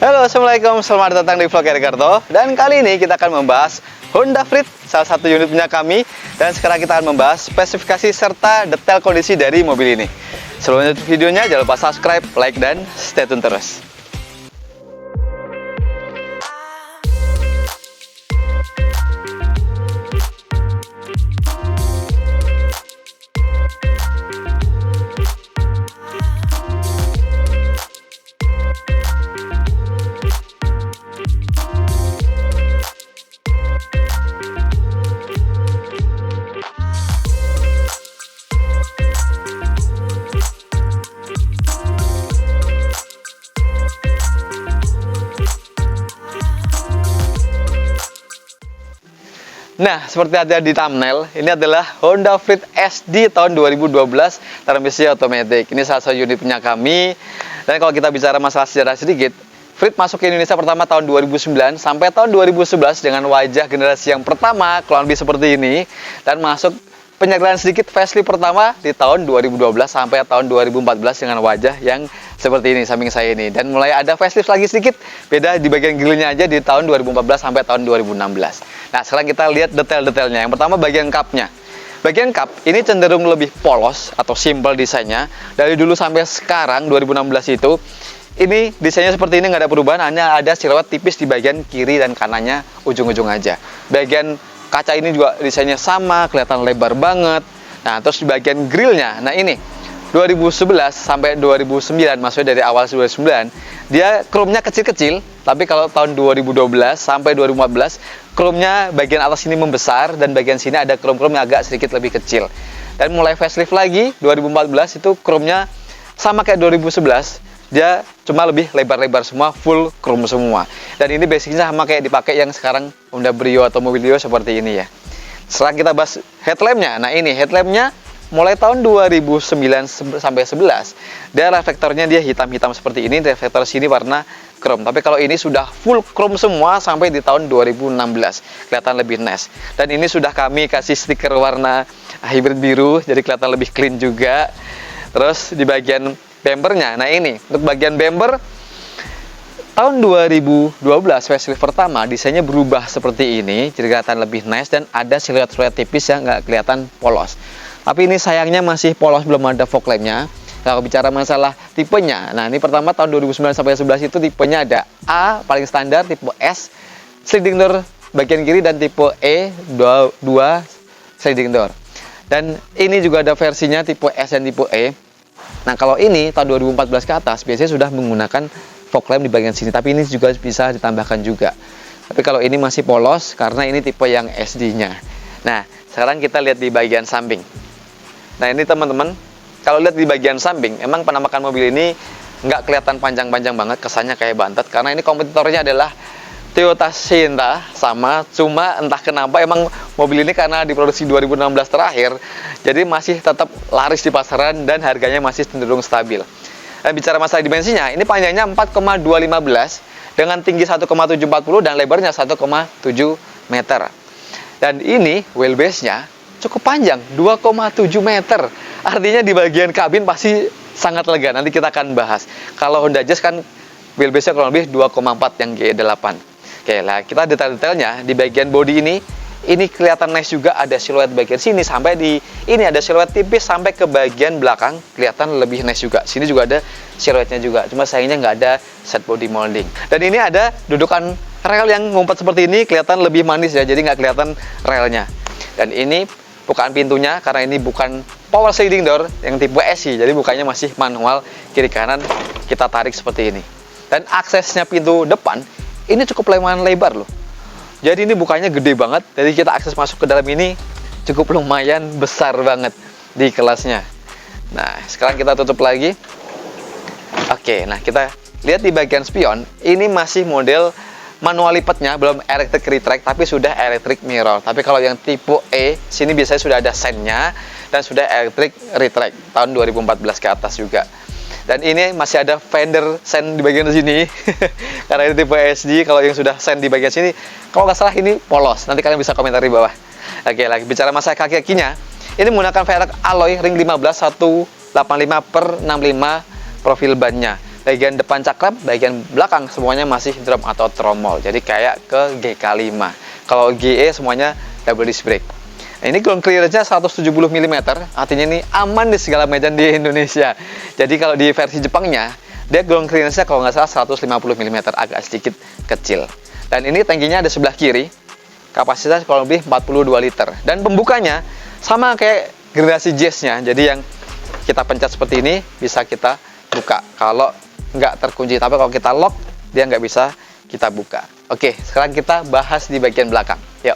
Halo, assalamualaikum, selamat datang di vlog Erick Karto. Dan kali ini kita akan membahas Honda Freed, salah satu unit punya kami. Dan sekarang kita akan membahas spesifikasi serta detail kondisi dari mobil ini. Sebelum lanjut videonya, jangan lupa subscribe, like, dan stay tune terus. Nah, seperti ada di thumbnail, ini adalah Honda Freed SD tahun 2012 transmisi otomatis. Ini salah satu unit punya kami. Dan kalau kita bicara masalah sejarah sedikit, Freed masuk ke Indonesia pertama tahun 2009 sampai tahun 2011 dengan wajah generasi yang pertama, kurang lebih seperti ini. Dan masuk penyegelan sedikit facelift pertama di tahun 2012 sampai tahun 2014 dengan wajah yang seperti ini, samping saya ini. Dan mulai ada facelift lagi sedikit, beda di bagian grillnya aja di tahun 2014 sampai tahun 2016. Nah, sekarang kita lihat detail-detailnya. Yang pertama bagian cupnya. Bagian cup ini cenderung lebih polos atau simple desainnya. Dari dulu sampai sekarang 2016 itu, ini desainnya seperti ini, nggak ada perubahan, hanya ada siluet tipis di bagian kiri dan kanannya ujung-ujung aja. Bagian kaca ini juga desainnya sama, kelihatan lebar banget. Nah, terus di bagian grillnya, nah ini 2011 sampai 2009, maksudnya dari awal 2009, dia chrome-nya kecil-kecil, tapi kalau tahun 2012 sampai 2014, chrome-nya bagian atas ini membesar, dan bagian sini ada chrome-chrome yang agak sedikit lebih kecil. Dan mulai facelift lagi, 2014 itu chrome-nya sama kayak 2011, dia cuma lebih lebar-lebar semua, full chrome semua. Dan ini basicnya sama kayak dipakai yang sekarang Honda Brio atau mobil Brio seperti ini ya. Setelah kita bahas headlampnya, nah ini headlampnya mulai tahun 2009 sampai 11, dia reflektornya dia hitam-hitam seperti ini, reflektor sini warna chrome. Tapi kalau ini sudah full chrome semua sampai di tahun 2016, kelihatan lebih nice. Dan ini sudah kami kasih stiker warna hybrid biru, jadi kelihatan lebih clean juga. Terus di bagian bumpernya, nah ini untuk bagian bumper tahun 2012 facelift pertama, desainnya berubah seperti ini, jadi kelihatan lebih nice dan ada siluet-siluet tipis yang nggak kelihatan polos. Tapi ini sayangnya masih polos, belum ada fog lampnya. Kalau bicara masalah tipenya, nah ini pertama tahun 2009 sampai 11 itu tipenya ada A paling standar, tipe S sliding door bagian kiri, dan tipe E 2 sliding door. Dan ini juga ada versinya tipe S dan tipe E. Nah kalau ini tahun 2014 ke atas biasanya sudah menggunakan fog lamp di bagian sini, tapi ini juga bisa ditambahkan juga. Tapi kalau ini masih polos karena ini tipe yang SD-nya. Nah sekarang kita lihat di bagian samping. Nah ini teman-teman, kalau lihat di bagian samping, emang penampakan mobil ini nggak kelihatan panjang-panjang banget, kesannya kayak bantet, karena ini kompetitornya adalah Toyota Sienna sama, cuma entah kenapa emang mobil ini karena diproduksi 2016 terakhir, jadi masih tetap laris di pasaran dan harganya masih cenderung stabil. Dan bicara masalah dimensinya, ini panjangnya 4,215 dengan tinggi 1,740 dan lebarnya 1,7 meter. Dan ini wheelbase-nya cukup panjang, 2,7 meter. Artinya di bagian kabin pasti sangat lega. Nanti kita akan bahas. Kalau Honda Jazz kan wheelbase-nya kurang lebih 2,4 yang G8. Oke, lah kita detail-detailnya di bagian bodi ini kelihatan nice juga, ada siluet bagian sini sampai di ini ada siluet tipis sampai ke bagian belakang, kelihatan lebih nice juga. Sini juga ada siluetnya juga. Cuma sayangnya nggak ada set body molding. Dan ini ada dudukan rel yang ngumpet seperti ini, kelihatan lebih manis ya. Jadi nggak kelihatan relnya. Dan ini bukaan pintunya, karena ini bukan power sliding door yang tipe SI, jadi bukanya masih manual, kiri kanan kita tarik seperti ini. Dan aksesnya pintu depan ini cukup lumayan lebar loh, jadi ini bukanya gede banget, jadi kita akses masuk ke dalam ini cukup lumayan besar banget di kelasnya. Nah sekarang kita tutup lagi. Oke, nah kita lihat di bagian spion, ini masih model manual lipatnya, belum electric retract, tapi sudah electric mirror. Tapi kalau yang tipe E, sini biasanya sudah ada sennya dan sudah electric retract tahun 2014 ke atas juga. Dan ini masih ada fender sen di bagian sini karena ini tipe SD. Kalau yang sudah sen di bagian sini, kalau nggak salah ini polos. Nanti kalian bisa komentar di bawah. Oke, lagi bicara masalah kaki-kakinya, ini menggunakan velg alloy ring 15 185/65 profil bannya. bagian depan cakram, bagian belakang semuanya masih drum atau tromol. Jadi kayak ke GK5. Kalau GE semuanya double disc brake. Nah, ini ground clearance-nya 170 mm, artinya ini aman di segala medan di Indonesia. Jadi kalau di versi Jepangnya, dia ground clearance-nya kalau nggak salah 150 mm, agak sedikit kecil. Dan ini tangkinya ada sebelah kiri, kapasitas kurang lebih 42 liter. Dan pembukanya sama kayak generasi Jazz-nya, jadi yang kita pencet seperti ini bisa kita buka kalau nggak terkunci. Tapi kalau kita lock, dia nggak bisa kita buka. Oke, sekarang kita bahas di bagian belakang. Yuk.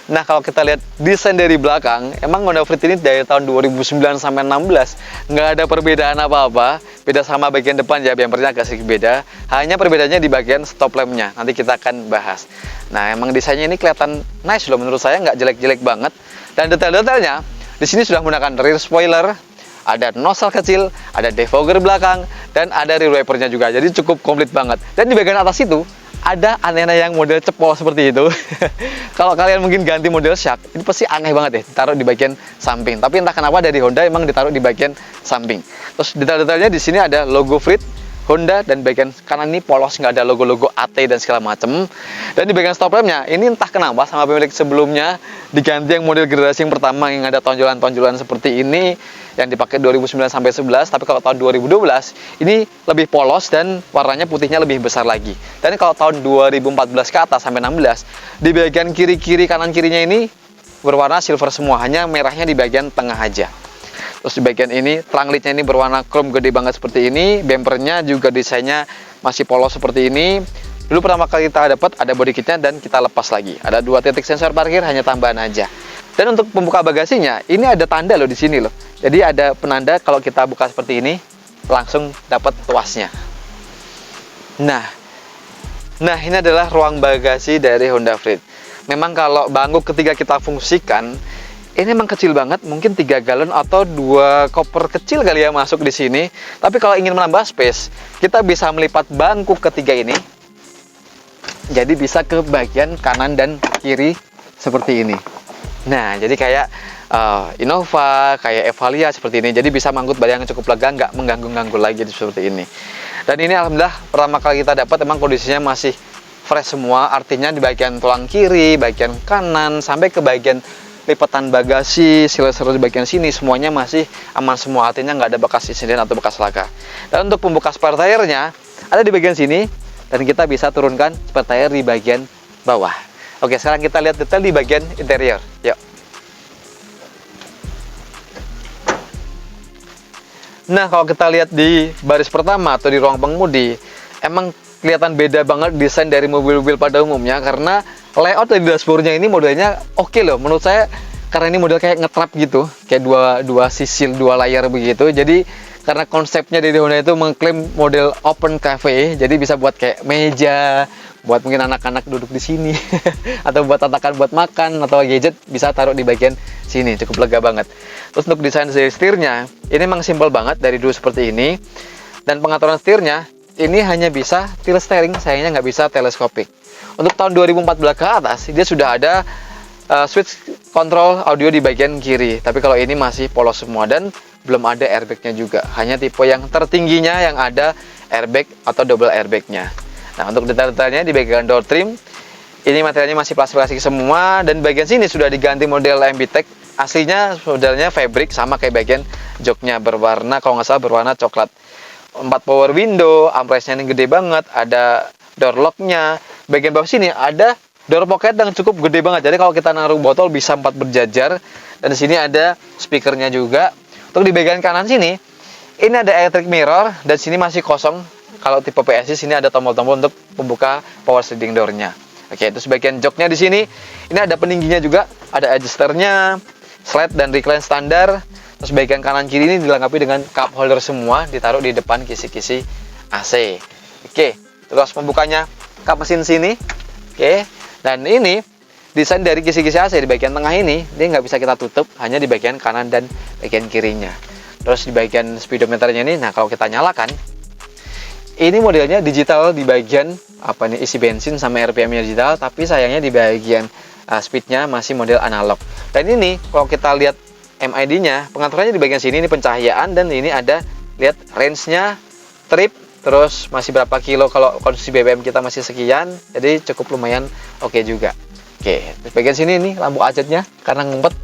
Nah, kalau kita lihat desain dari belakang, emang Honda Freed ini dari tahun 2009 sampai 16 nggak ada perbedaan apa-apa. Beda sama bagian depan ya, bempernya agak sedikit beda. Hanya perbedaannya di bagian stop lampnya. Nanti kita akan bahas. Nah, emang desainnya ini kelihatan nice loh, menurut saya nggak jelek-jelek banget. Dan detail-detailnya di sini sudah menggunakan rear spoiler, ada nozzle kecil, ada defogger belakang, dan ada rear wipernya juga. Jadi cukup komplit banget. Dan di bagian atas itu ada antena yang model cepol seperti itu. Kalau kalian mungkin ganti model shock, ini pasti aneh banget ya, ditaruh di bagian samping. Tapi entah kenapa dari Honda emang ditaruh di bagian samping. Terus detail-detailnya di sini ada logo Freed, Honda, dan bagian kanan ini polos, nggak ada logo-logo AT dan segala macem. Dan di bagian stop lampnya, ini entah kenapa sama pemilik sebelumnya diganti yang model generasi yang pertama yang ada tonjolan-tonjolan seperti ini, yang dipakai 2009 sampai 11. Tapi kalau tahun 2012 ini lebih polos dan warnanya putihnya lebih besar lagi. Dan kalau tahun 2014 ke atas sampai 16, di bagian kiri-kiri kanan kirinya ini berwarna silver semua, hanya merahnya di bagian tengah aja. Terus di bagian ini trunk lidnya ini berwarna chrome gede banget seperti ini. Bempernya juga desainnya masih polos seperti ini. Dulu pertama kali kita dapat ada body kitnya dan kita lepas lagi. Ada 2 titik sensor parkir, hanya tambahan aja. Dan untuk pembuka bagasinya, ini ada tanda loh di sini loh. Jadi ada penanda kalau kita buka seperti ini, langsung dapat tuasnya. Nah ini adalah ruang bagasi dari Honda Freed. Memang kalau bangku ketika kita fungsikan, ini memang kecil banget, mungkin 3 galon atau 2 koper kecil kali ya masuk di sini. Tapi kalau ingin menambah space, kita bisa melipat bangku ketiga ini. Jadi bisa ke bagian kanan dan kiri seperti ini. Nah, jadi kayak Innova, kayak Evalia seperti ini. Jadi bisa mangkut barang yang cukup lega, nggak mengganggu-ganggu lagi seperti ini. Dan ini alhamdulillah pertama kali kita dapat, emang kondisinya masih fresh semua. Artinya di bagian tulang kiri, bagian kanan, sampai ke bagian lipatan bagasi, seal-seal di bagian sini semuanya masih aman semua, artinya nggak ada bekas insiden atau bekas laka. Dan untuk pembuka spare tire-nya ada di bagian sini, dan kita bisa turunkan spare tire di bagian bawah. Oke, sekarang kita lihat detail di bagian interior. Yuk. Nah, kalau kita lihat di baris pertama atau di ruang pengemudi, emang kelihatan beda banget desain dari mobil-mobil pada umumnya, karena layout dari dashboardnya ini modelnya oke loh menurut saya, karena ini model kayak ngetrap gitu, kayak dua sisil, 2 layar begitu. Jadi karena konsepnya dari Honda itu mengklaim model open cafe, jadi bisa buat kayak meja, buat mungkin anak-anak duduk di sini, atau buat tatakan buat makan atau gadget bisa taruh di bagian sini, cukup lega banget. Terus untuk desain dari setirnya, ini memang simpel banget dari dulu seperti ini, dan pengaturan setirnya ini hanya bisa tilt steering, sayangnya nggak bisa teleskopik. Untuk tahun 2014 ke atas, dia sudah ada switch control audio di bagian kiri. Tapi kalau ini masih polos semua dan belum ada airbagnya juga. Hanya tipe yang tertingginya yang ada airbag atau double airbagnya. Nah, untuk detail-detailnya di bagian door trim, ini materialnya masih plastik-plastik semua. Dan bagian sini sudah diganti model MBTEC. Aslinya modelnya fabric, sama kayak bagian joknya berwarna, kalau nggak salah berwarna coklat. 4 power window, armrestnya ini gede banget, ada door locknya. Bagian bawah sini ada door pocket yang cukup gede banget. Jadi kalau kita naruh botol bisa 4 berjajar. Dan di sini ada speakernya juga. Untuk di bagian kanan sini, ini ada electric mirror dan sini masih kosong. Kalau tipe PSI sini ada tombol-tombol untuk membuka power sliding door-nya. Oke, terus bagian joknya di sini, ini ada peningginya juga, ada adjusternya, slide dan recline standar. Terus bagian kanan kiri ini dilengkapi dengan cup holder semua, ditaruh di depan kisi-kisi AC. Oke, terus pembukanya kap mesin sini. Oke, dan ini desain dari kisi-kisi AC di bagian tengah ini, dia nggak bisa kita tutup, hanya di bagian kanan dan bagian kirinya. Terus di bagian speedometernya ini, nah kalau kita nyalakan, ini modelnya digital di bagian isi bensin sama RPM-nya digital, tapi sayangnya di bagian speednya masih model analog. Dan ini kalau kita lihat MID-nya, pengaturannya di bagian sini, ini pencahayaan, dan ini ada lihat range-nya trip, terus masih berapa kilo kalau konsumsi BBM kita masih sekian, jadi cukup lumayan oke juga. Oke, di bagian sini nih lampu azetnya karena ngumpet,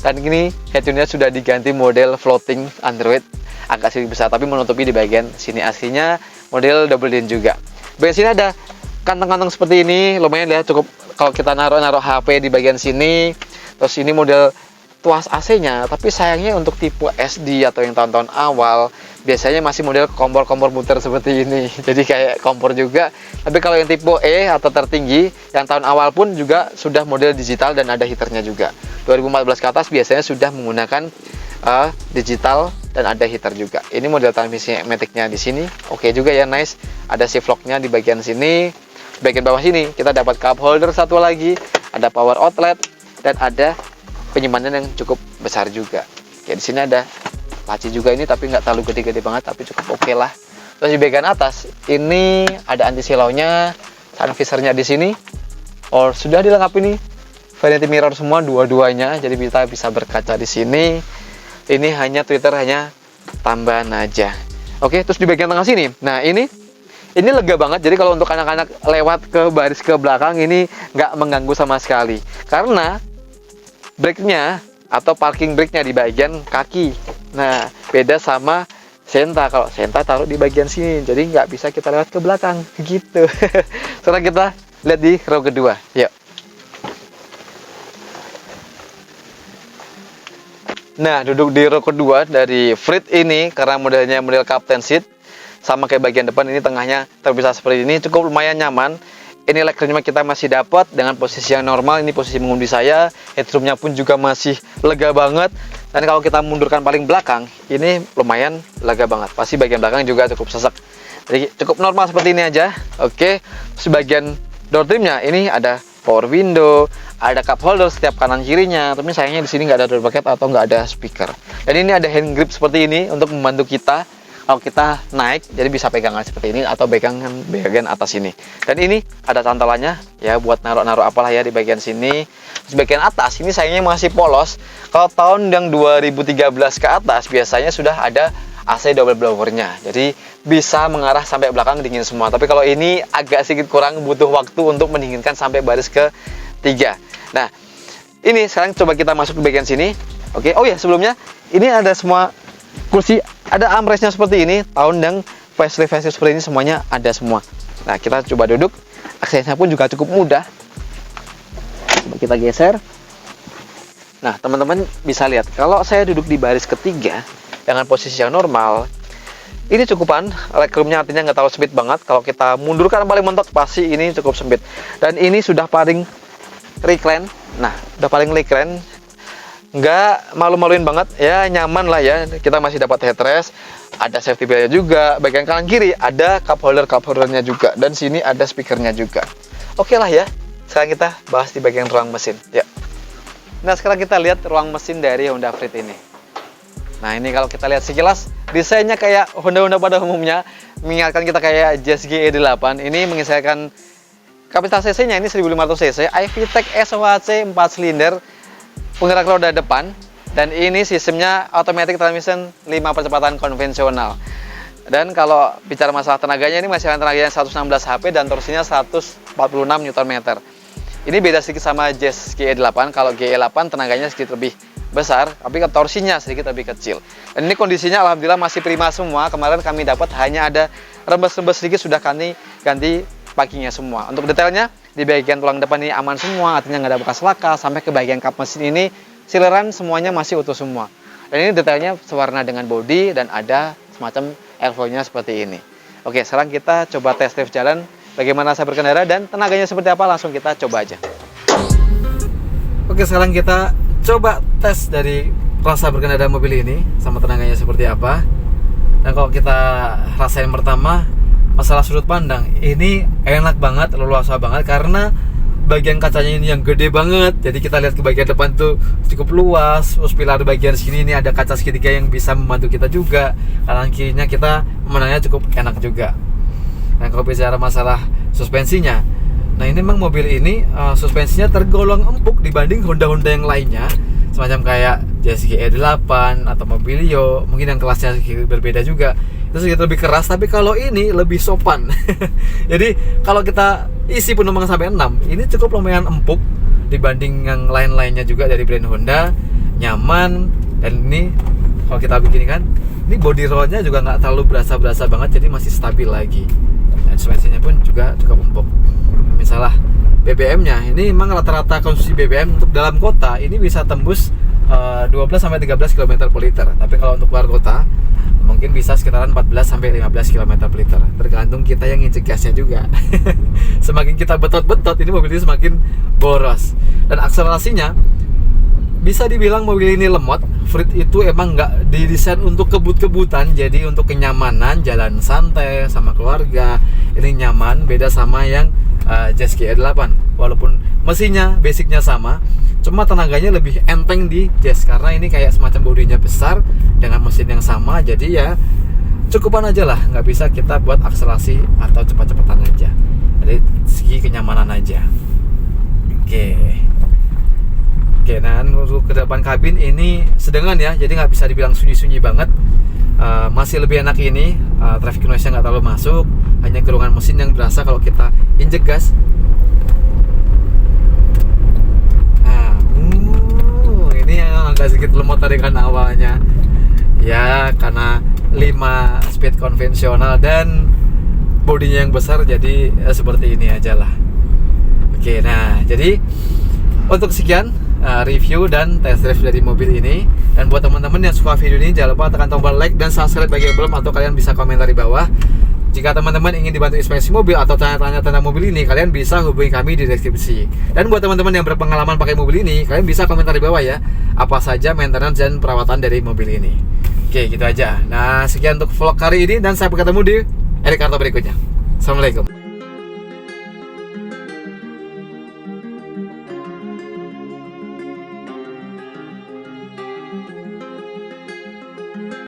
dan ini headunitnya sudah diganti model floating Android, agak sedikit besar tapi menutupi di bagian sini. Aslinya model double din juga. Bagian sini ada kantong-kantong seperti ini, lumayan ya, cukup kalau kita naruh HP di bagian sini. Terus ini model tuas AC-nya, tapi sayangnya untuk tipe SD atau yang tahun-tahun awal biasanya masih model kompor-kompor muter seperti ini. Jadi kayak kompor juga. Tapi kalau yang tipe E atau tertinggi yang tahun awal pun juga sudah model digital dan ada heaternya juga. 2014 ke atas biasanya sudah menggunakan digital dan ada heater juga. Ini model transmisi matic-nya di sini. Oke juga ya, nice. Ada shift lock-nya di bagian sini. Di bagian bawah sini kita dapat cup holder satu lagi, ada power outlet, dan ada penyimpanan yang cukup besar juga. Oke, di sini ada laci juga ini, tapi nggak terlalu gede-gede banget, tapi cukup oke lah. Terus di bagian atas ini ada anti silau-nya, sun visor-nya di sini. Oh, sudah dilengkapi nih vanity mirror semua dua-duanya, jadi kita bisa berkaca di sini. Ini hanya Twitter, hanya tambahan aja. Oke, terus di bagian tengah sini, nah ini lega banget. Jadi kalau untuk anak-anak lewat ke baris ke belakang ini nggak mengganggu sama sekali, karena brake-nya atau parking brake-nya di bagian kaki. Nah, beda sama Senta. Kalau Senta taruh di bagian sini, jadi nggak bisa kita lewat ke belakang gitu. Sekarang kita lihat di row kedua. Yuk. Nah, duduk di row kedua dari Frit ini, karena modelnya model captain seat, sama kayak bagian depan, ini tengahnya terpisah seperti ini, cukup lumayan nyaman. Ini legroomnya kita masih dapat dengan posisi yang normal. Ini posisi mengemudi saya. Headroomnya pun juga masih lega banget. Dan kalau kita mundurkan paling belakang, ini lumayan lega banget. Pasti bagian belakang juga cukup sesek. Jadi cukup normal seperti ini aja. Oke. Sebagian door trimnya ini ada power window, ada cup holder setiap kanan kirinya. Tapi sayangnya di sini nggak ada door pocket atau nggak ada speaker. Dan ini ada hand grip seperti ini untuk membantu kita kalau kita naik, jadi bisa pegangan seperti ini atau pegangan bagian atas ini. Dan ini ada cantolannya ya buat naruh-naruh apalah ya di bagian sini. Terus bagian atas ini sayangnya masih polos. Kalau tahun yang 2013 ke atas biasanya sudah ada AC double blowernya. Jadi bisa mengarah sampai belakang dingin semua. Tapi kalau ini agak sedikit kurang, butuh waktu untuk mendinginkan sampai baris ke 3. Nah, ini sekarang coba kita masuk ke bagian sini. Oke. Oh ya, sebelumnya ini ada semua kursi, ada armrestnya seperti ini. Tahun yang facelift seperti ini semuanya ada semua. Nah, kita coba duduk. Aksesnya pun juga cukup mudah. Coba kita geser. Nah, teman-teman bisa lihat kalau saya duduk di baris ketiga dengan posisi yang normal, ini cukupan. Legroomnya artinya nggak terlalu sempit banget. Kalau kita mundurkan paling mentok, pasti ini cukup sempit. Dan ini sudah paling recline. Nah, udah paling recline, nggak malu-maluin banget ya, nyaman lah ya. Kita masih dapat headrest, ada safety belt juga. Bagian kanan kiri ada cup holdernya juga, dan sini ada speakernya juga. Oke lah ya. Sekarang kita bahas di bagian ruang mesin ya. Nah, sekarang kita lihat ruang mesin dari Honda Freed ini. Nah, ini kalau kita lihat sekilas, desainnya kayak Honda-Honda pada umumnya, mengingatkan kita kayak Jazz GE8. Ini menyesuaikan kapasitas cc-nya, ini 1500 cc, iVTEC SOHC 4 silinder, penggerak roda depan, dan ini sistemnya automatic transmission 5 percepatan konvensional. Dan kalau bicara masalah tenaganya, ini masih tenaganya 116 HP dan torsinya 146 Nm. Ini beda sedikit sama Jazz GE8. Kalau GE8 tenaganya sedikit lebih besar, tapi torsinya sedikit lebih kecil. Dan ini kondisinya alhamdulillah masih prima semua. Kemarin kami dapat hanya ada rembes-rembes sedikit, sudah kami ganti packingnya semua. Untuk detailnya, di bagian tulang depan ini aman semua, artinya nggak ada bekas laka. Sampai ke bagian kap mesin ini, sileran semuanya masih utuh semua. Dan ini detailnya sewarna dengan bodi dan ada semacam airflow-nya seperti ini. Oke, sekarang kita coba tes drive jalan, bagaimana saya berkendara dan tenaganya seperti apa, langsung kita coba aja. Oke, sekarang kita coba tes dari rasa berkendara mobil ini sama tenaganya seperti apa. Dan kalau kita rasain pertama, masalah sudut pandang, ini enak banget, leluasa banget karena bagian kacanya ini yang gede banget. Jadi kita lihat ke bagian depan tuh cukup luas. Terus pilar bagian sini ini ada kaca segitiga yang bisa membantu kita juga. Kanan kirinya kita memandangnya cukup enak juga. Nah, kalau bicara masalah suspensinya, nah ini memang mobil ini suspensinya tergolong empuk dibanding Honda-Honda yang lainnya, semacam kayak Jazz GE8 atau Mobilio, mungkin yang kelasnya berbeda juga. terus gitu lebih keras, tapi kalau ini lebih sopan. Jadi kalau kita isi penumpang sampai 6, ini cukup lumayan empuk dibanding yang lain-lainnya juga dari brand Honda, nyaman. Dan ini kalau kita begini kan, ini body rollnya juga nggak terlalu berasa-berasa banget, jadi masih stabil lagi. Dan suspensinya pun juga cukup empuk. Misalnya BBM-nya, ini memang rata-rata konsumsi BBM untuk dalam kota ini bisa tembus 12-13 km per liter. Tapi kalau untuk luar kota mungkin bisa sekitaran 14-15 km per liter. Tergantung kita yang nginjek gasnya juga. Semakin kita betot-betot, ini mobil ini semakin boros. Dan akselerasinya bisa dibilang mobil ini lemot. Frit itu emang nggak didesain untuk kebut-kebutan, jadi untuk kenyamanan jalan santai sama keluarga ini nyaman. Beda sama yang Jazz GR8, walaupun mesinnya basicnya sama, cuma tenaganya lebih enteng di Jazz karena ini kayak semacam bodinya besar dengan mesin yang sama. Jadi ya cukupan aja lah, nggak bisa kita buat akselerasi atau cepat-cepatan aja. Jadi segi kenyamanan aja. Oke, nah untuk ke depan kabin ini sedengan ya, jadi nggak bisa dibilang sunyi-sunyi banget. Masih lebih enak ini, traffic noise-nya nggak terlalu masuk, hanya gerungan mesin yang berasa kalau kita injek gas. Nah, ini yang agak sedikit lemot tadi kan awalnya. Ya, karena 5 speed konvensional dan bodinya yang besar, jadi seperti ini aja lah. Oke, nah jadi untuk sekian review dan test drive dari mobil ini. Dan buat teman-teman yang suka video ini, jangan lupa tekan tombol like dan subscribe bagi yang belum, atau kalian bisa komentar di bawah. Jika teman-teman ingin dibantu inspeksi mobil atau tanya-tanya tentang mobil ini, kalian bisa hubungi kami di deskripsi. Dan buat teman-teman yang berpengalaman pakai mobil ini, kalian bisa komentar di bawah ya, apa saja maintenance dan perawatan dari mobil ini. Oke, gitu aja. Nah, sekian untuk vlog kali ini, dan sampai ketemu di Ericarto berikutnya. Assalamualaikum.